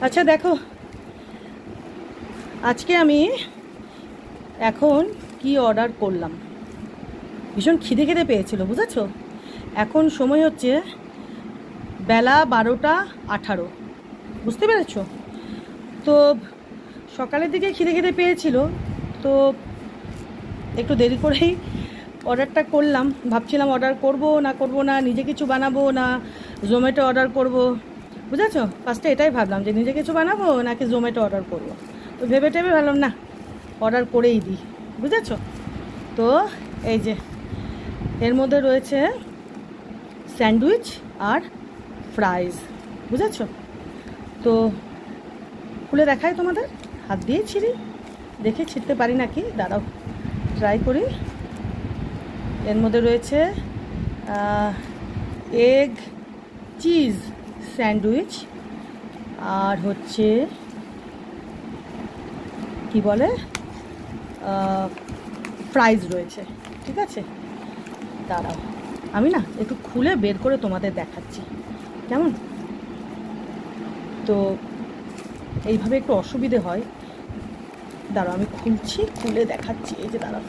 আচ্ছা দেখো, আজকে আমি এখন কি অর্ডার করলাম। ভীষণ খিদে খিদে পেয়েছিল, বুঝেছো। এখন সময় হচ্ছে বেলা 12টা 18, বুঝতে পেরেছো। তো সকালের দিকে খিদে খিদে পেয়েছিল, তো একটু দেরি করেই অর্ডারটা করলাম। ভাবছিলাম অর্ডার করব না নিজে কিছু বানাবো না জোম্যাটো অর্ডার করব, বুঝেছো। ফার্স্টে এটাই ভাবলাম যে নিজে কিছু বানাবো নাকি জোম্যাটো অর্ডার করব। তো ভেবে টেবে ভাবলাম না, অর্ডার করেই দিই, বুঝেছো। তো এই যে এর মধ্যে রয়েছে স্যান্ডউইচ আর ফ্রাইজ, বুঝেছো। তো খুলে দেখাই তোমাদের, হাত দিয়ে ছিঁড়ি, দেখে ছিঁড়তে পারি নাকি, দাঁড়াও ট্রাই করি। এর মধ্যে রয়েছে এগ চিজ স্যান্ডউইচ, আর হচ্ছে কি বলে ফ্রাইজ রয়েছে, ঠিক আছে। দাঁড়াও আমি না একটু খুলে বের করে তোমাদের দেখাচ্ছি, কেমন। তো এইভাবে একটু অসুবিধে হয়, দাঁড়াও আমি খুলছি, খুলে দেখাচ্ছি। এই যে দাঁড়াও,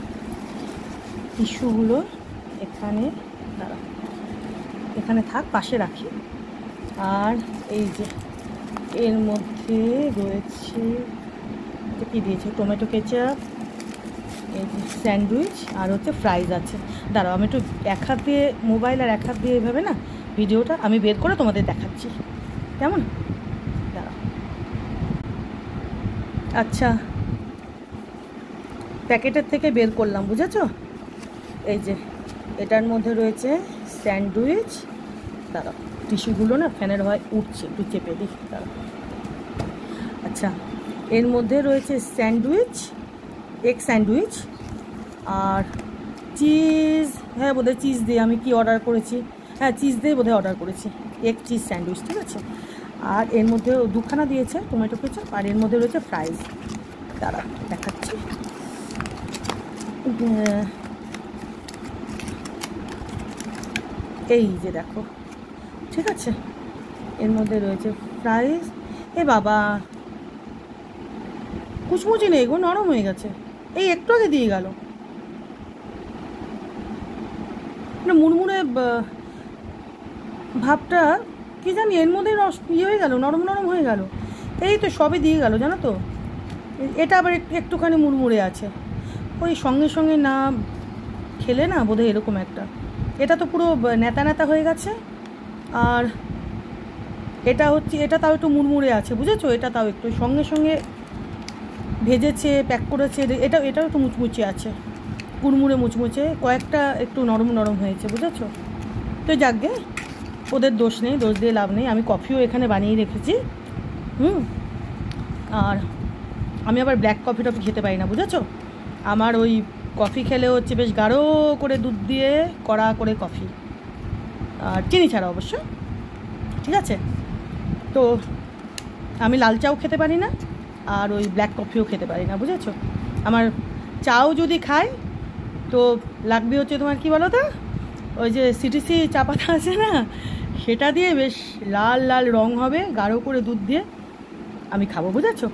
টিস্যুগুলো এখানে, দাঁড়াও এখানে থাক, পাশে রাখি। আর এই যে এর মধ্যে রয়েছে কি দিয়েছে, টমেটো কেচাপ, এই যে স্যান্ডউইচ, আর হচ্ছে ফ্রাইজ আছে। দাঁড়াও আমি একটু এক হাত দিয়ে মোবাইল আর এক হাত দিয়ে এইভাবে না ভিডিওটা আমি বের করে তোমাদের দেখাচ্ছি, কেমন। দাঁড়াও, আচ্ছা প্যাকেটের থেকে বের করলাম, বুঝেছো। এই যে এটার মধ্যে রয়েছে স্যান্ডউইচ, দাঁড়াও টিস্যুগুলো না ফ্যানের হয় উঠছে, একটু চেপে দিই, দাঁড়াও। আচ্ছা এর মধ্যে রয়েছে স্যান্ডউইচ, এগ স্যান্ডউইচ, আর চিজ, হ্যাঁ বোধহয় চিজ দিয়ে আমি কি অর্ডার করেছি, হ্যাঁ চিজ দিয়ে বোধহয় অর্ডার করেছি, এগ চিজ স্যান্ডউইচ, ঠিক আছে। আর এর মধ্যে দুখানা দিয়েছে টমেটো কেচাপ, আর এর মধ্যে রয়েছে ফ্রাইজ। দাঁড়া দেখাচ্ছি, এই যে দেখো, ঠিক আছে। এর মধ্যে রয়েছে ফ্রাইজ। এ বাবা, কুচমুচি নেই গো, নরম হয়ে গেছে, এই একটু আগে দিয়ে গেল। মানে মুড়মুড়ে ভাবটা কি জানি, এর মধ্যে ইয়ে হয়ে গেল, নরম নরম হয়ে গেল। এই তো সবই দিয়ে গেল, জানো তো। এটা আবার একটুখানি মুড়মুড়ে আছে, ওই সঙ্গে সঙ্গে না খেলে না বোধহয় এরকম একটা। এটা তো পুরো নেতা নেতা হয়ে গেছে, আর এটা হচ্ছে, এটা তাও একটু মুড়মুড়ে আছে, বুঝেছো। এটা তাও একটু সঙ্গে সঙ্গে ভেজেছে, প্যাক করেছে, এটাও একটু মুচমুচে আছে, কুড়মুড়ে মুচমুচে, কয়েকটা একটু নরম নরম হয়েছে, বুঝেছো। তো যাকগে, ওদের দোষ নেই, দোষ দিয়ে লাভ নেই। আমি কফিও এখানে বানিয়ে রেখেছি, আর আমি আবার ব্ল্যাক কফি টফি খেতে পারি না, বুঝেছো। আমার ওই কফি খেলে হচ্ছে বেশ গাঢ় করে দুধ দিয়ে কড়া করে কফি, আর চিনি ছাড়া অবশ্য, ঠিক আছে। তো আমি লাল চাও খেতে পারি না, আর ওই ব্ল্যাক কফিও খেতে পারি না, বুঝেছো। আমার চাও যদি খাই তো লাগবে হচ্ছে তোমার কি বলো তো, ওই যে সিটিসি চা পাতা আছে না, সেটা দিয়ে বেশ লাল লাল রং হবে, গাঢ় করে দুধ দিয়ে আমি খাবো, বুঝেছো।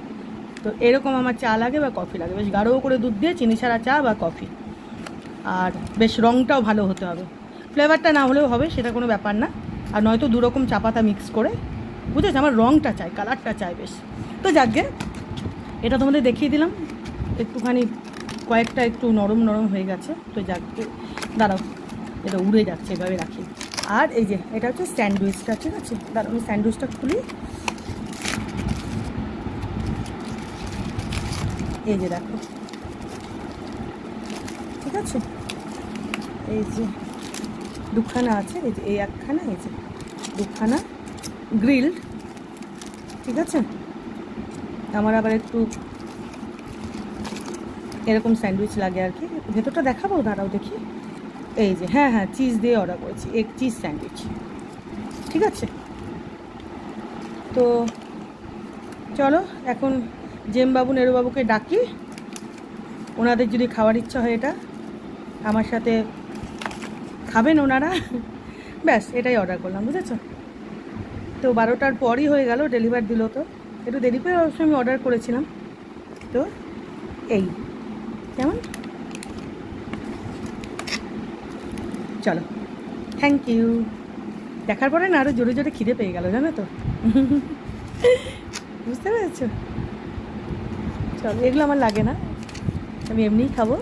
তো এরকম আমার চা লাগে বা কফি লাগে, বেশ গাঢ় করে দুধ দিয়ে, চিনি ছাড়া চা বা কফি, আর বেশ রঙটাও ভালো হতে হবে, ফ্লেভারটা না হলেও হবে, সেটা কোনো ব্যাপার না। আর নয়তো দুরকম চা পাতা মিক্স করে, বুঝেছো, আমার রঙটা চাই, কালারটা চাই বেশ। তো যাকগে, এটা তোমাদের দেখিয়ে দিলাম, একটুখানি কয়েকটা একটু নরম নরম হয়ে গেছে, তো যাকগে। দাঁড়াও এটা উড়ে যাচ্ছে, এভাবে রাখি। আর এই যে এটা হচ্ছে স্যান্ডউইচটা, ঠিক আছে। দাঁড়াও আমি স্যান্ডউইচটা খুলি, এই যে দেখো, ঠিক আছে। এই যে দুখানা আছে, এই যে এই একখানা, এই যে দুখানা গ্রিলড, ঠিক আছে। আমার আবার একটু এরকম স্যান্ডউইচ লাগে আর কি। ভেতরটা দেখাবো, দাঁড়াও দেখি। এই যে হ্যাঁ হ্যাঁ, চিজ দিয়ে অর্ডার করেছি, এগ চিজ স্যান্ডউইচ, ঠিক আছে। তো চলো এখন জেমবাবু নেরুবাবুকে ডাকি, ওনাদের যদি খাওয়ার ইচ্ছা হয় এটা আমার সাথে খাবেন ওনারা, ব্যাস এটাই অর্ডার করলাম, বুঝেছো। তো 12টার পরই হয়ে গেল, ডেলিভার দিল তো একটু দেরি করে অবশ্যই আমি অর্ডার করেছিলাম। তো এই কেমন, চলো থ্যাংক ইউ। দেখার পরে না আরও জোরে জোরে খিদে পেয়ে গেল, জানো তো। বুঝতে পেরেছো? চলো, এগুলো আমার লাগে না, আমি এমনিই খাবো।